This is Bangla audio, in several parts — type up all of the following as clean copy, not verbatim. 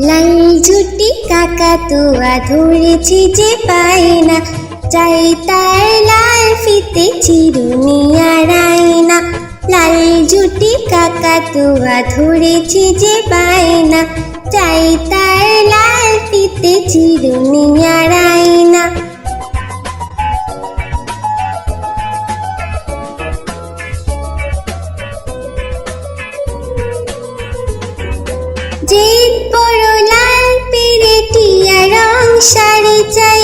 লাল ঝুটি কাকাতুয়া ধরেছি যে পায় না, চাই তার লাল ফিতে চিরুনি আর আয়না। লাল ঝুটি কাকাতুয়া ধরেছি যে পায় না, চাই তার লাল ফিতে চিরুনি আর আয়না। জিদ বড় লাল পেরে টিয়া রং শাড়ি চাই,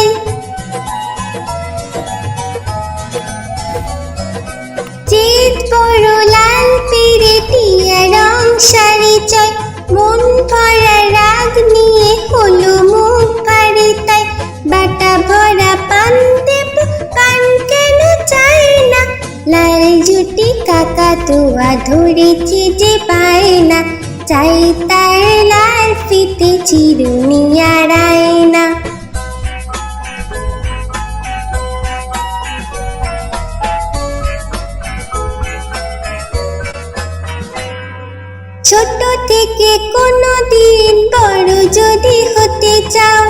জিদ বড় লাল পেরে টিয়া রং শাড়ি চাই। মন ভরা রাগ নিয়ে হলো মুখ ভারী তাই, বাটা ভরা পান দেব পান কেন চাই না। লাল ঝুটি কাকাতুয়া ধরেছি যে পায় না, চাই তার লাল ফিতে চিরুনি আর আয়না। ছোট থেকে কোনো দিন বড় যদি হতে চাও,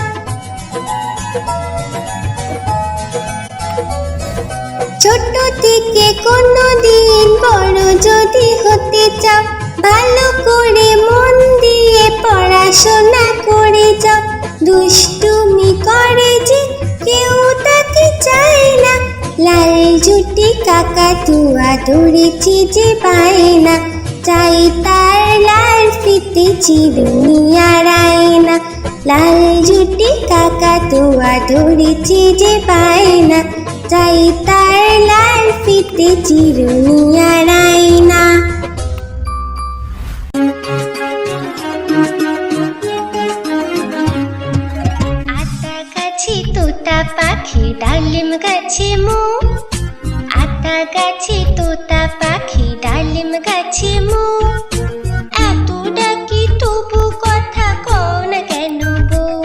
ছোট থেকে কোনো দিন বড় যদি হতে চাও, ভালো করে মন দিয়ে পড়াশোনা করে যাও। দুষ্টুমি করে যে কেউ তাকে চায় না, লাল ঝুটি কাকাতুয়া ধরেছি যে পায় না, চাই তার লাল ফিতে চিরুনি আর আয়না। লাল ঝুটি কাকাতুয়া ধরেছি যে পায় না, চাই তার লাল ফিতে চিরুনি আর আয়না। আতা গাছে তোতা পাখি ডালিম গাছে মো, আতা গাছে তোতা পাখি ডালিম গাছে মো। এত ডাকি তবু কথা কও না কেন বউ,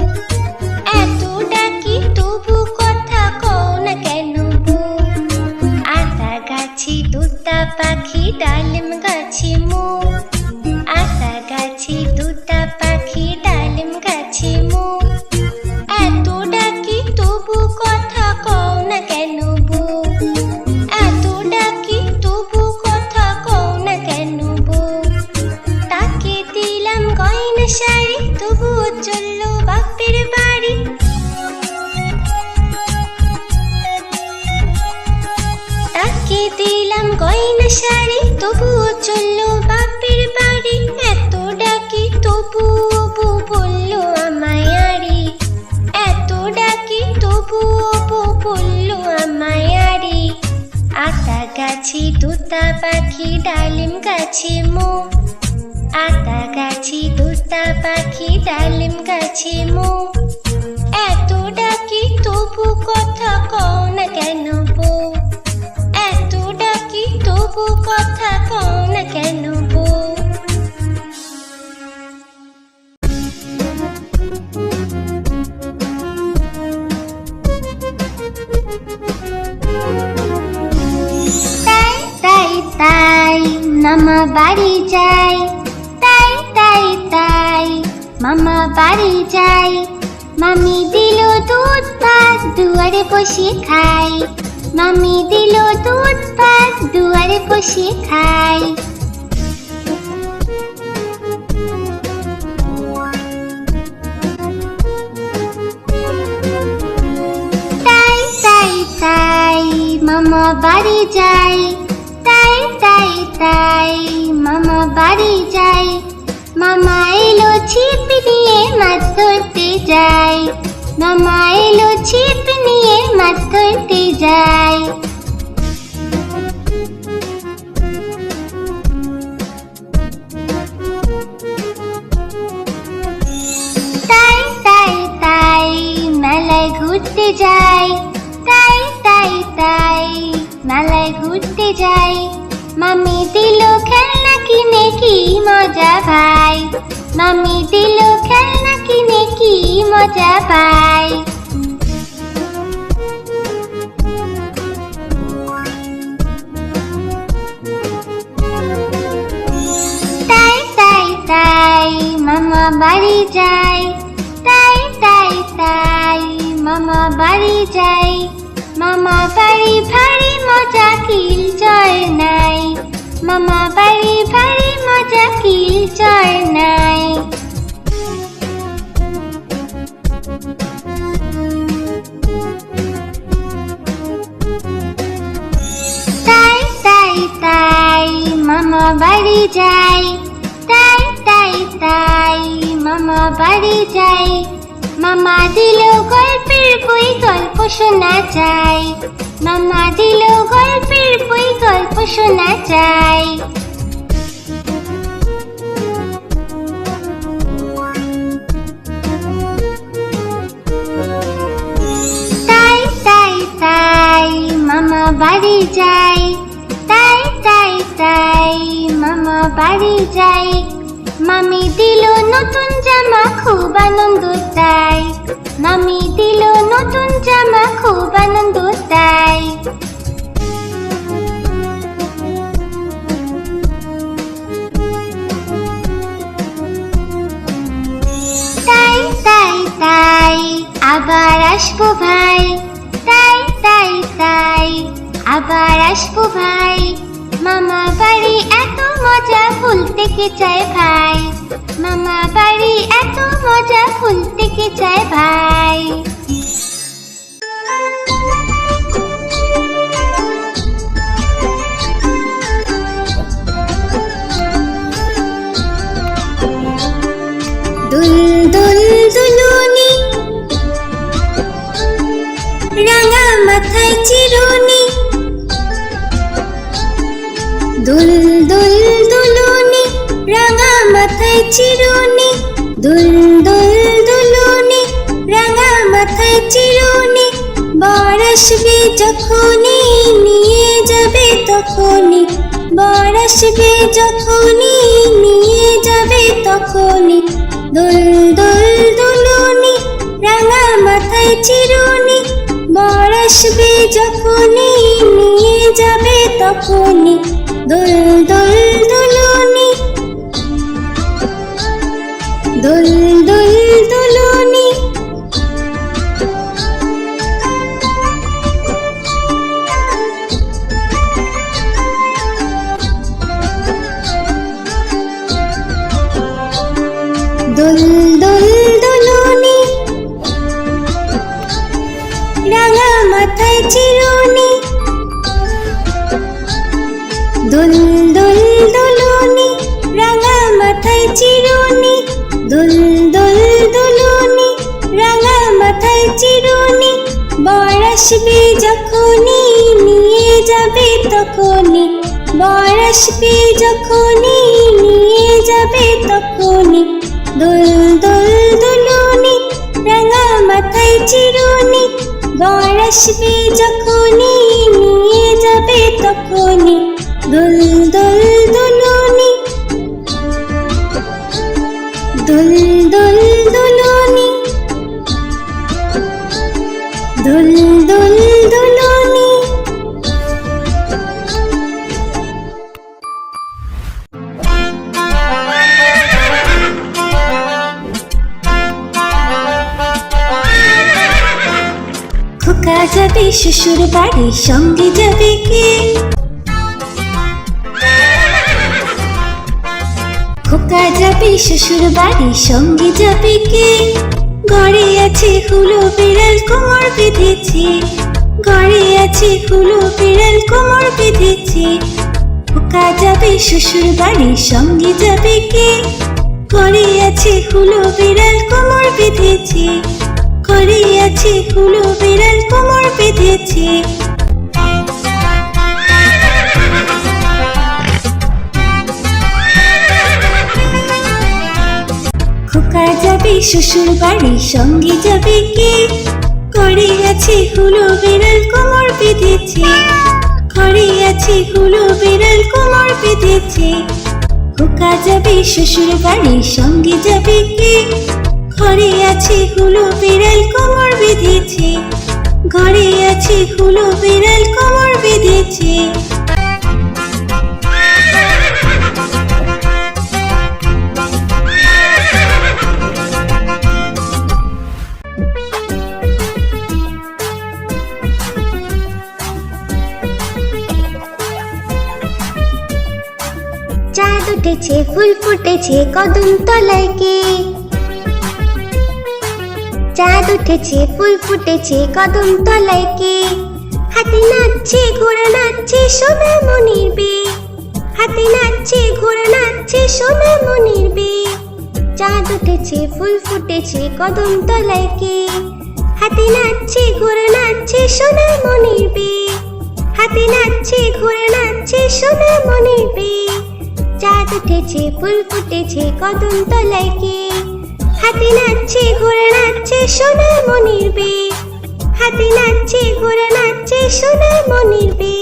এত ডাকি তবু কথা কও না কেন বউ। আতা গাছে তোতা পাখি ডালিম গাছে মো, আতা গাছে তোতা পাখি ডালিম গাছে মো। এত ডাকি তবু কথা কও না কেন বউ, এত ডাকি তবু কথা কও না কেন বউ। তাকে দিলাম গয়না শাড়ি তবুও চললো বাপের বাড়ি, তাকে দিলাম গয়না শাড়ি তবুও চললো বাপের বাড়ি। এত ডাকি তবুও বউ বললো আমায় আড়ি, এত ডাকি তবুও বউ বললো আমায় আড়ি। আতা গাছে তোতা পাখি ডালিম গাছে মো, আতা গাছে তোতা পাখি ডালিম গাছে মো। এত ডাকি তবু কথা কও না কেন বউ, এত ডাকি তবু কথা কও না কেন বউ। তাই তাই তাই মামা বাড়ি যাই, তাই তাই তাই মামা বাড়ি যাই। মামি দিল দুধ ভাত দুয়ারে বসে খাই, মামি দিল দুধ ভাত দুয়ারে বসে খাই। তাই তাই তাই মামা বাড়ি যাই, তাই তাই তাই মামা বাড়ি যাই। মামা এলো ছিপ নিয়ে মাছ ধরতে যাই, মামা এলো ছিপ নিয়ে মাছ ধরতে যাই। তাই তাই তাই মেলায় ঘুরতে যাই, তাই তাই তাই মেলায় ঘুরতে যাই। মামি দিল খেলনা কিনে কি মজা ভাই, মামি দিল খেলনা কিনে কি মজা পাই। বাড়ি যায়, তাই তাই তাই মামা বাড়ি যায়। মামা বাড়ি ভারী মজা কিল চর নাই, মামা বাড়ি ভারী মজা কিল চর নাই। তাই তাই তাই মামা বাড়ি যায়, তাই তাই তাই মামা বাড়ি যায়। মামা দিল গল্পের বই, গল্প শোনা যায়, মামা দিল গল্পের বই, গল্প শোনা যায়। তাই তাই তাই মামা বাড়ি যায়, তাই তাই তাই মামা বাড়ি যায়। মামি দিল নতুন জামা, খুব আনন্দ তাই, মামি দিল নতুন জামা, খুব আনন্দ তাই। তাই তাই তাই আবার আসবো ভাই, তাই তাই তাই আবার আসবো ভাই। মামা বাড়ি এত মজা, ভুলতে কে চায় ভাই, মামা বাড়ি এত মজা, ভুলতে কে চায় ভাই। দুল দুল দুলুনি, রাঙা মাথায় চিরুনি, দুল দুল দুলুনি, রাঙা মাথায় চিরুনি, দুল দুল দুলুনি, রাঙা মাথায় চিরুনি। বর আসবে যখনই, নিয়ে যাবে তখনই, বর আসবে যখনই, নিয়ে যাবে তখনই। দুল দুল দুলুনি, রাঙা মাথায় চিরুনি, বর আসবে যখনই, নিয়ে যাবে তখনই। দুল দুল দুলুনি, দুল দুল দুলুনি। দুল দুল দুলুনি, রাঙা মাথায় চিরুনি, দুল দুল দুলুনি, রাঙা মাথায় চিরুনি, দুল দুল দুলুনি, রাঙা মাথায় চিরুনি। বর আসবে যখনই, নিয়ে যাবে তখনই, বর আসবে যখনই, নিয়ে যাবে তখনই। দুল দুল দুলুনি, রাঙা মাথায় চিরুনি, বর আসবে যখনই, নিয়ে যাবে তখনই। দুল দুল দুলুনি, দুল দুল দুলুনি, দুল দুল দুলুনি। খোকা যাবে শ্বশুর বাড়ি, সঙ্গে যাবে কে? খোকা যাবে শ্বশুর বাড়ি, সঙ্গে যাবে কে? ঘরে আছে হুলো বিড়াল, কোমর বেঁধেছে, ঘরে আছে হুলো বিড়াল, কোমর বেঁধেছে। খোকা যাবে শ্বশুর বাড়ি, সঙ্গে যাবে কে? ঘরে আছে হুলো বিড়াল, কোমর বেঁধেছে, ঘরে আছে হুলো বিড়াল, কোমর বেঁধেছে। খোকা যাবে শ্বশুর বাড়ি, সঙ্গে যাবে কে? ঘরে আছে হুলো বিড়াল, কোমর বেঁধেছে, ঘরে আছে হুলো বিড়াল, কোমর বেঁধেছে। খোকা যাবে শ্বশুর বাড়ি, সঙ্গে যাবে কে? ঘরে আছে হুলো বিড়াল, কোমর বেঁধেছে, ঘরে আছে হুলো বিড়াল, কোমর বেঁধেছে। উঠেছে ফুল ফুটেছে কদম তলায় কে? চাঁদ উঠেছে ফুল ফুটেছে কদম তলায় কে? হাতি নাচছে ঘোড়া নাচছে সোনা মনির বে। হাতি নাচছে ঘোড়া নাচছে সোনা মনির বে। চাঁদ উঠেছে ফুল ফুটেছে কদম তলায় কে? হাতি নাচছে ঘোড়া নাচছে সোনা মনির বে। হাতি নাচছে ঘোড়া নাচছে সোনা মনির বে। চাঁদ উঠেছে ফুল ফুটেছে কদম তলায় কে? হাতি নাচছে ঘোড়া নাচছে সোনা মনির বে। হাতি নাচছে ঘোড়া নাচছে সোনা মনির বে।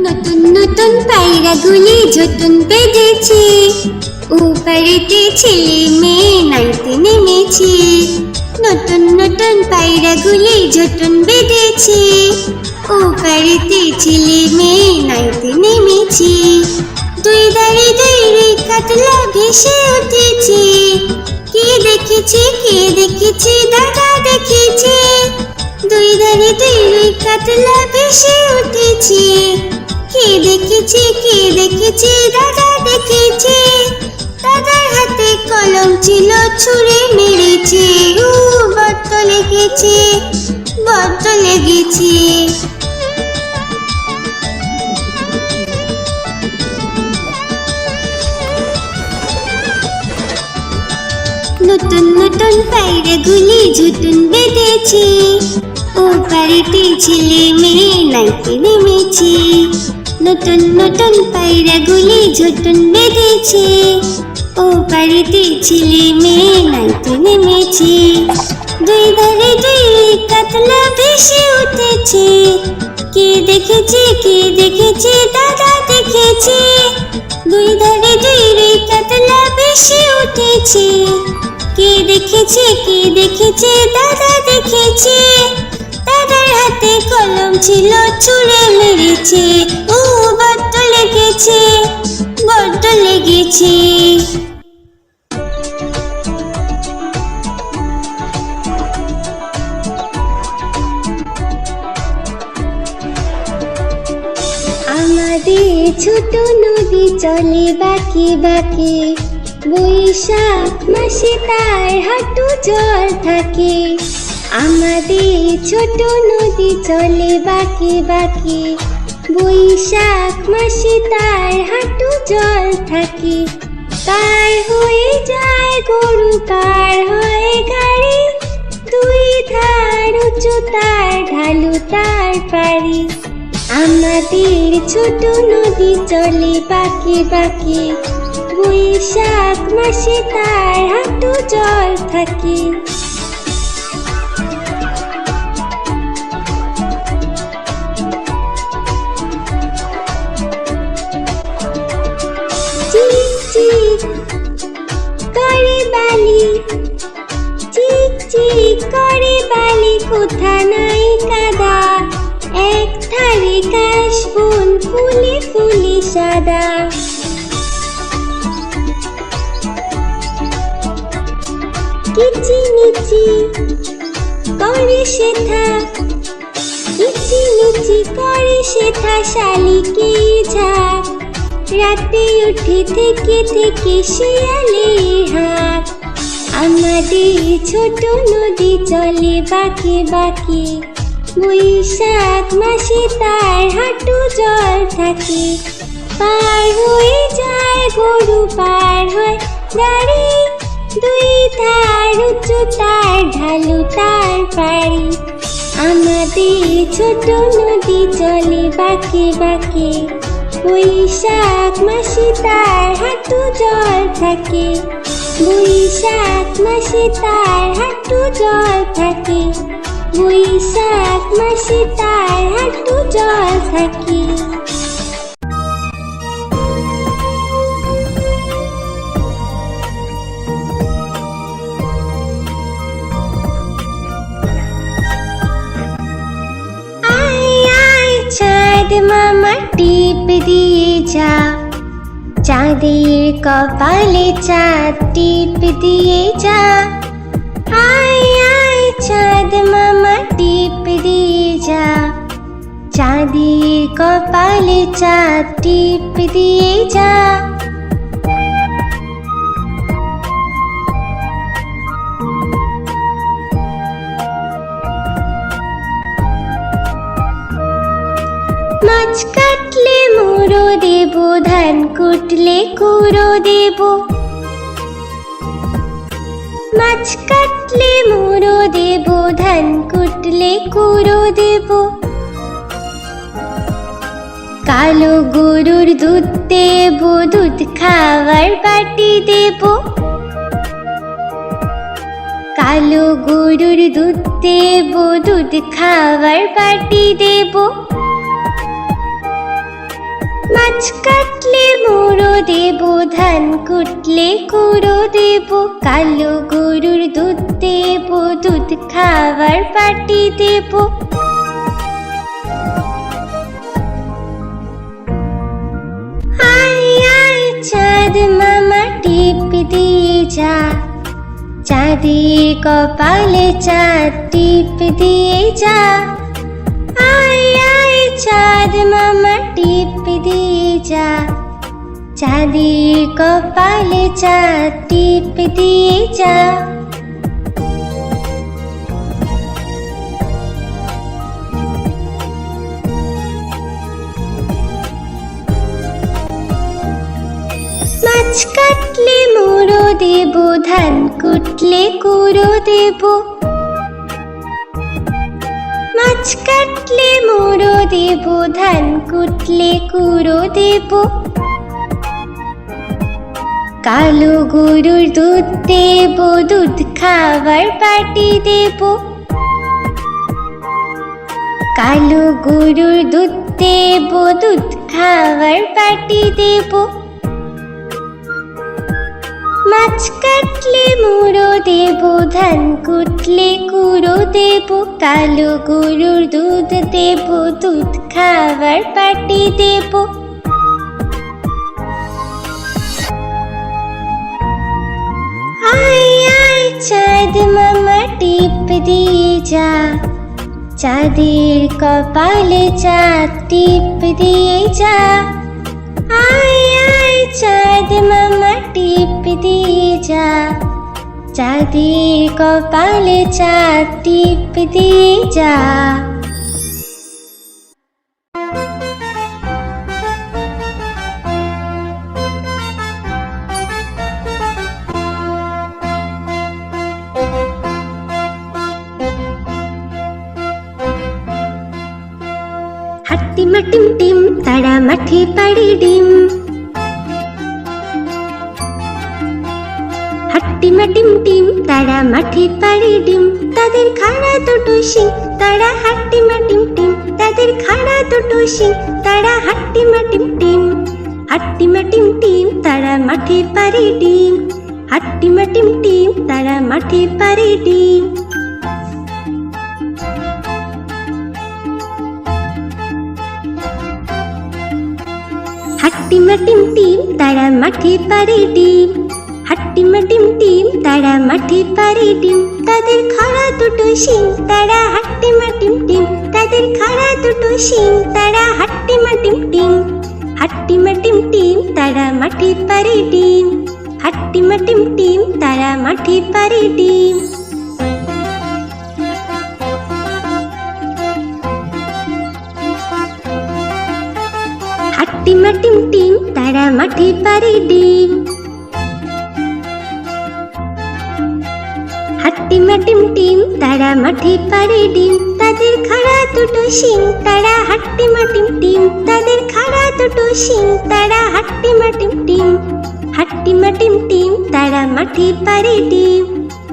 নতুন নতুন পায়রাগুলি ঝুটুন বেঁধেছে, উপরেতে ছেলে মেয়ে নাইতে নেমেছে। নতুন নতুন পায়রাগুলি ঝুটুন বেঁধেছে, উপরেতে ছেলে মেয়ে নাইতে নেমেছে। দুই ধারে দুই কাতলা ভেসে উঠেছে, কে দেখেছে কে দেখেছে দাদা দেখেছে। দুই ধারে দুই কাতলা ভেসে উঠেছে, কে দেখেছে কে দেখেছে দাদা দেখেছে। দাদার হাতে কলম ছিল ছুঁড়ে মেরেছে, বড্ড লেগেছে বড্ড লেগেছে। নতুন নতুন পায়রাগুলি ঝুটুন বেঁধেছে, ও বাড়িতে ছেলে মেয়ে নাইতে নেমেছে। নতুন নতুন পায়রাগুলি ঝুটুন বেঁধেছে, ও বাড়িতে ছেলে মেয়ে নাইতে নেমেছে। দুই ধারে দুই কাতলা ভেসে উঠেছে, কে দেখেছে কে দেখেছে দাদা দেখেছে। দুই ধারে দুই কাতলা ভেসে উঠেছে, কে দেখেছে কে দেখেছে দাদা দেখেছে। দাদার হাতে কলম ছিল ছুঁড়ে মেরেছে, বড্ড লেগেছে বড্ড লেগেছে। আমাদের ছোট নদী চলে বাঁকে বাঁকে, বৈশাখ মাসে তার হাঁটু জল থাকে। আমাদের ছোট নদী চলে বাঁকে বাঁকে, বৈশাখ মাসে তার হাঁটু জল থাকে। পার হয়ে যায় গরু পার হয় গাড়ি, দুই ধার উঁচু তার ঢালু তার পাড়ি। আমাদের ছোট নদী চলে বাঁকে বাঁকে, বৈশাখ মাসে তার হাঁটু জল থাকে। চিক চিক করে বালি, চিক চিক করে বালি, কোথা নাই কাদা। এক ধারে কাশবন ফুলে ফুলে সাদা। কিচিমিচি করে শেঠা, কিচিমিচি করে শেঠা শালিকে ঝাঁক। রাতে উঠে থেকে থেকে শিয়ালে হাঁক। আমাদের ছোট নদী চলে বাঁকে বাঁকে, বৈশাখ মাসে তার হাঁটু জল থাকে। পার হয়ে যায় গরু পার হয় গাড়ি, দুই ধার উঁচু তার ঢালু তার পাড়ি। আমাদের ছোট নদী চলে বাঁকে বাঁকে, বৈশাখ মাসে তার হাঁটু জল থাকে। বৈশাখ মাসে তার হাঁটু জল থাকে। বৈশাখ মাসে তার হাঁটু জল থাকে। চাঁদ মামা টিপ দিয়ে যা, চাঁদের কপালে চাঁদ টিপ দিয়ে যা, আয় আয় চাঁদ মামা টিপ দিয়ে যা, চাঁদের কপালে চাঁদ টিপ দিয়ে যা। মাছ কাটলে মুড়ো দেব, ধান কুটলে কুড়ো দেব, মাছ কাটলে মুড়ো দেব, ধান কুটলে কুড়ো দেব। কালো গরুর দুধ দেব, দুধ খাওয়ার বাটি দেব, কালো গরুর দুধ দেব, দুধ খাওয়ার বাটি দেব। মাছ কাটলে মুড়ো দেব, ধান কুটলে কুড়ো দেব, কালো গরুর দুধ দেব, দুধ খাওয়ার বাটি দেব। আয় আয় চাঁদ মামা টিপ দিয়ে যা, চাঁদের কপালে চাঁদ টিপ দিয়ে যা, আয় আয় চাঁদ মামা টিপ দিয়ে যা, চাঁদের কপালে চাঁদ টিপ দিয়ে যা। মাছ কাটলে মুড়ো দেব, ধান কুটলে কুড়ো দেব, মাছ কাটলে মুড়ো দেব, ধান কুটলে কুড়ো দেব। কালো গরুর দুধ দেব, দুধ খাওয়ার বাটি দেব, কালো গরুর দুধ দেব, দুধ খাওয়ার বাটি দেব। মাছ কাটলে মুড়ো দেব, ধান কুটলে কুড়ো দেব, কালো গরুর দুধ দেব, দুধ খাওয়ার বাটি দেব। আয় আয় চাঁদ মামা টিপ দিয়ে যা, চাঁদের কপালে চাঁদ টিপ দিয়ে যা, আয় আয় চাঁদ মামা টিপ দিয়ে যা, চাঁদের কপালে চাঁদ টিপ দিয়ে যা। হাট্টিমা টিম টিম তারা মাঠে পাড়ে ডিম, হাট্টিমা টিম টিম তারা মাঠে পাড়ে ডিম, তাদের খাড়া দুটো শিং তারা হাট্টিমা টিম টিম, তাদের খাড়া দুটো শিং তারা হাট্টিমা টিম টিম। হাট্টিমা টিম টিম তারা মাঠে পাড়ে ডিম, হাট্টিমা টিম টিম তারা মাঠে পাড়ে ডিম। হাট্টিমা টিম টিম তারা মাঠে পাড়ে ডিম, হাট্টিমা টিম টিম তারা মাঠে পাড়ে ডিম, তাদের খাড়া দুটো শিং তারা হাট্টিমা টিম টিম, তাদের খাড়া দুটো শিং তারা হাট্টিমা টিম টিম। হাট্টিমা টিম টিম তারা মাঠে পাড়ে ডিম, হাট্টিমা টিম টিম তারা মাঠে পাড়ে ডিম। হাট্টিমা টিম টিম তারা মাঠে পাড়ে ডিম, হাট্টিমা টিম টিম তারা মাঠে পাড়ে ডিম, তাদের খাড়া দুটো শিং তারা হাট্টিমা টিম টিম, তাদের খাড়া দুটো শিং তারা হাট্টিমা টিম টিম। হাট্টিমা টিম টিম তারা মাঠে পাড়ে ডিম,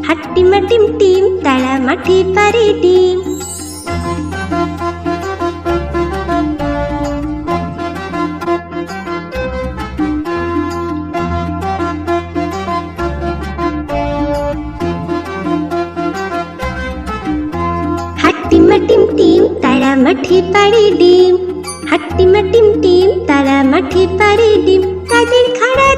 হাট্টিমা টিম টিম তারা মাঠে পাড়ে ডিম। হাট্টিমা টিম টিম তারা মাঠে পাড়ে ডিম, হাট্টিমা টিম টিম তারা মাঠে পাড়ে ডিম, তাদের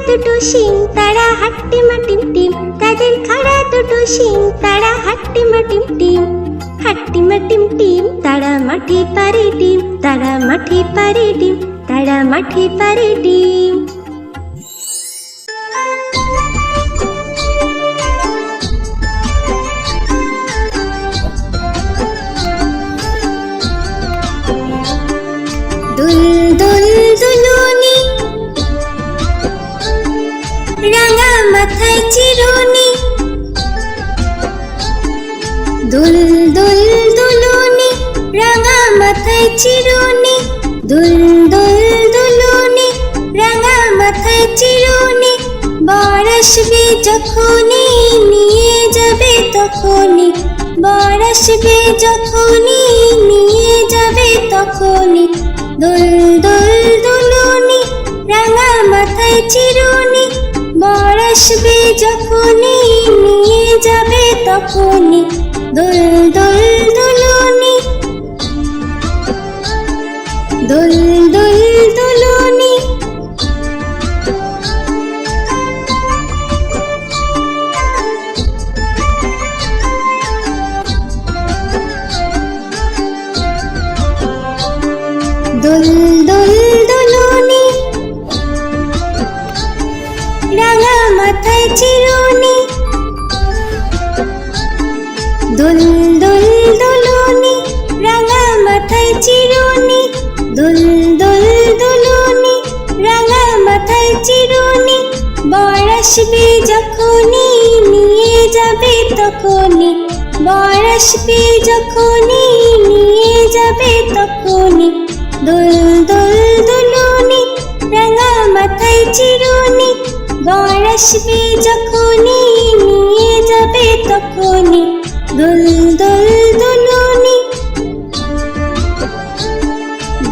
দুটো শিং তারা হাট্টিমা টিম টিম, তাদের খাড়া দুটো শিং তারা হাট্টিমা টিম টিম, হাট্টিমা টিম টিম, তারা মাঠে পারে ডিম, তারা মাঠে পারে ডিম, তারা মাঠে পারে ডিম। দুল দুল দুলুনি, রাঙা মাথায় চিরুনি, দুল দুল দুলুনি, রাঙা মাথায় চিরুনি, দুল দুল দুলুনি, রাঙা মাথায় চিরুনি, বর আসবে যখনই নিয়ে যাবে তখনই, বর আসবে যখনই নিয়ে যাবে তখনই, দুল দুল দুলুনি, রাঙা মাথায় চিরুনি, বর আসবে যখনই নিয়ে যাবে তখনই, দুল দুল দুলুনি, দুল দুল দুলুনি। দুল দুল দুলুনি, রাঙা মাথায় চিরুনি, দুল দুল দুলুনি, রাঙা মাথায় চিরুনি, দুল দুল দুলুনি, রাঙা মাথায় চিরুনি, বর আসবে যখনই নিয়ে যাবে তখনই, বর আসবে যখনই নিয়ে যাবে তখনই, দুল দুল দুলুনি, রাঙা মাথায় চিরুনি, বর আসবে যখনই নিয়ে যাবে তখনই, দুল দুল দুলুনি,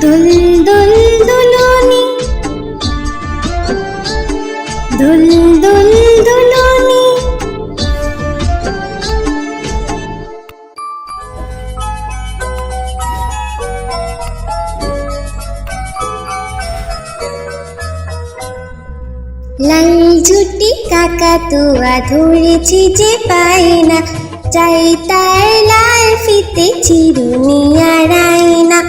দুল দুল দুলুনি, দুল দুল দুলুনি। লাল ঝুটি কাকাতুয়া ধরেছি যে পায় না, চাই তার লাল ফিতে চিরুনি আর আয়না,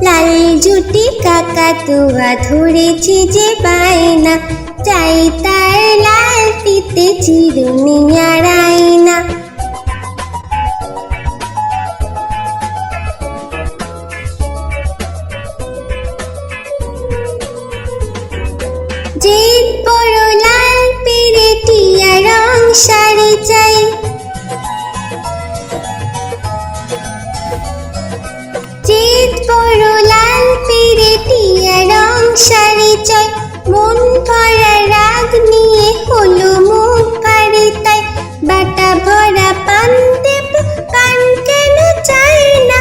লাল ঝুটি কাকাতুয়া ধরেছি যে পায় না, চাই তার লাল ফিতে চিরুনি আর আয়না। যে বড় লাল পেরেটিয়া রং শাড়ি চাই, যে বড় লাল পেরেটিয়া রং শাড়ি চাই, মন ভরা রাগ নিয়ে হলো মুখ ভারী তাই, বাটা ভরা পান দেব পান কেন চাই না,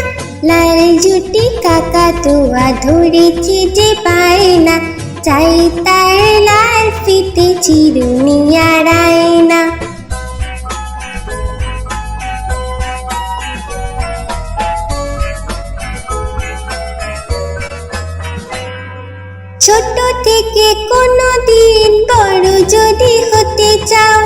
লাল ঝুটি কাকাতুয়া ধরেছি যে পায় না, চাই তার লাল ফিতে চিরুনি আর আয়না। ছোট থেকে কোনো দিন বড় যদি হতে চাও,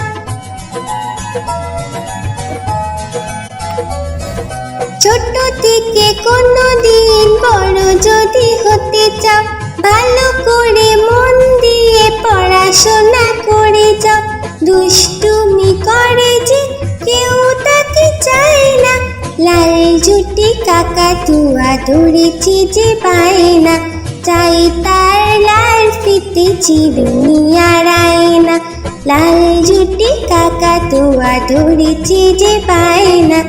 ছোট থেকে কোনো দিন বড় যদি হতে চাও, ভালো করে মন দিয়ে পড়াশোনা করে যাও, দুষ্টুমি করে যে কেউ তাকে চায় না, লাল ঝুটি কাকাতুয়া ধরেছি যে পায় না, চাই তার লাল ফিতে চিরুনি আর আয়না, লাল ঝুটি কাকাতুয়া ধরেছি যে পায় না,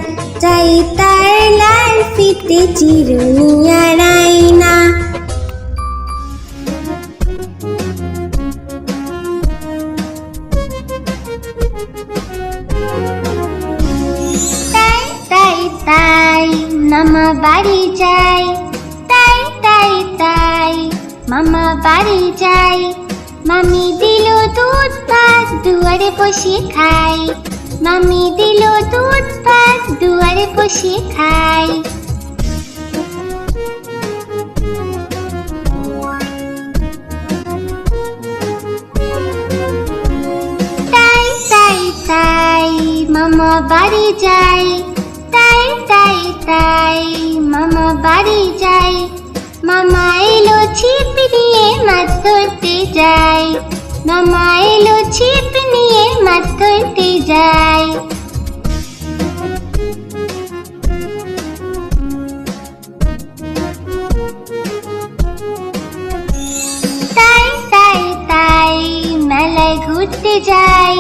চাই তার লাল ফিতে চিরুনি আর আয়না। তাই তাই তাই মামা বাড়ি যাই, তাই তাই তাই মামা বাড়ি যাই, মামি দিল দুধ ভাত দুয়ারে বসে খাই, মামি দিল দুধ ভাত দুয়ারে বসে খাই। মামা বাড়ি যাই, তাই তাই তাই মামা বাড়ি যাই। মামা এলো ছিপ নিয়ে মাছ ধরতে যাই, মামা এলো ছিপ নিয়ে মাছ ধরতে যাই। তাই তাই তাই মেলায় ঘুরতে যাই,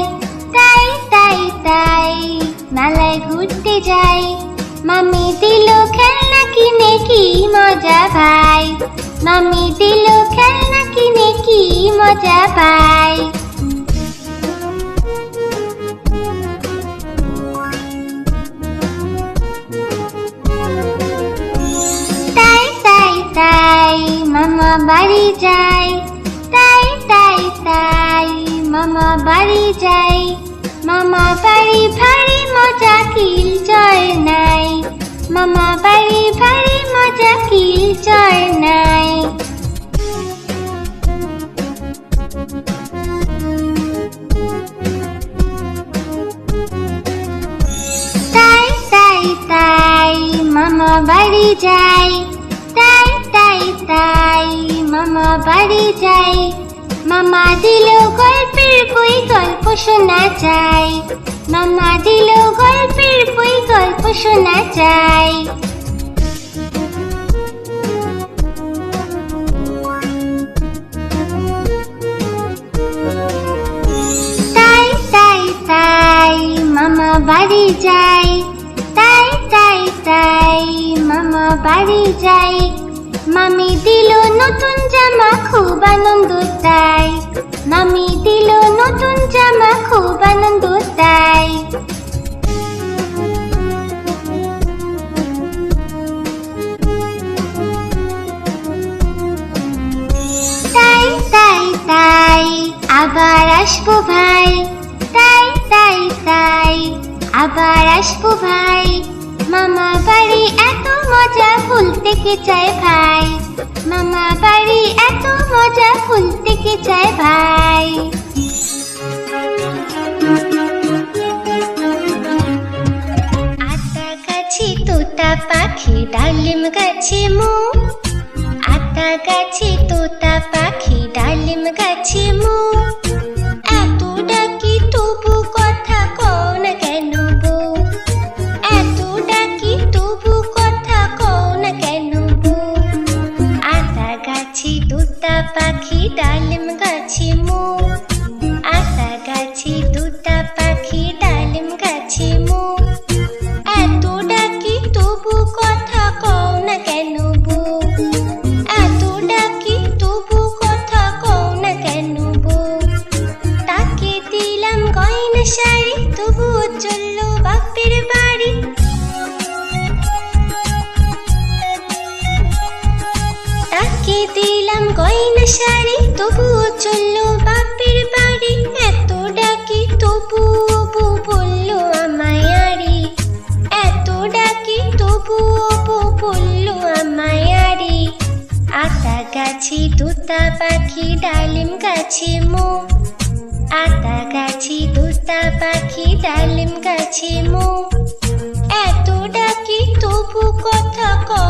তাই তাই তাই মেলায় ঘুরতে যাই। মামি দিল খেলনা কিনে কি মজা ভাই, মামি দিল খেলনা কিনে কি মজা পাই। তাই তাই তাই মামা বাড়ি যাই, তাই তাই তাই মামা বাড়ি যাই। মামা বাড়ি ভারী মজা কিল জয় নাই, মামা বাড়ি ভারী মজা কিল জয় নাই। তাই তাই তাই মামা বাড়ি যাই, তাই তাই তাই মামা বাড়ি যাই। মামা দিল গল্পের বই গল্প শোনা যায়, মামা দিল গল্পের বই গল্প শোনা যায়। তাই তাই তাই মামা বাড়ি যাই, তাই তাই তাই মামা বাড়ি যাই। মামি দিল নতুন জামা খুব আনন্দ তাই, মামি দিল নতুন জামা খুব আনন্দ তাই। তাই তাই তাই আবার আসবো ভাই, তাই তাই তাই আবার আসবো ভাই। মামা বাড়ি এত মজা ভুলতে কে চায় ভাই, মামা বাড়ি এত মজা ভুলতে কে চায় ভাই। আতা গাছে তোতা পাখি ডালিম গাছে মো, আতা গাছে তোতা পাখি ডালিম গাছে মো। এত ডাকি তবু কথা কও না কেন বউ, এত ডাকি তবু কথা কও না কেন বউ। আতা গাছে তোতা পাখি ডালিম গাছে মো, আতা গাছে তোতা পাখি ডালিম গাছে মো। এত ডাকি তবু কথা কও না কেন বউ, এত ডাকি তবু কথা কও না কেন বউ। তাকে দিলাম গয়না শাড়ি তবুও চললো বাপের বাড়ি, তাকে দিলাম গয়না শাড়ি তবুও চললো বাপের বাড়ি। এত ডাকি তবুও বউ বললো আমায় আড়ি, এত ডাকি তবুও বউ বললো আমায় আড়ি। আতা গাছে তোতা পাখি ডালিম গাছে মো, আতা গাছে তোতা পাখি ডালিম গাছে মো। এত ডাকি তবু কথা কও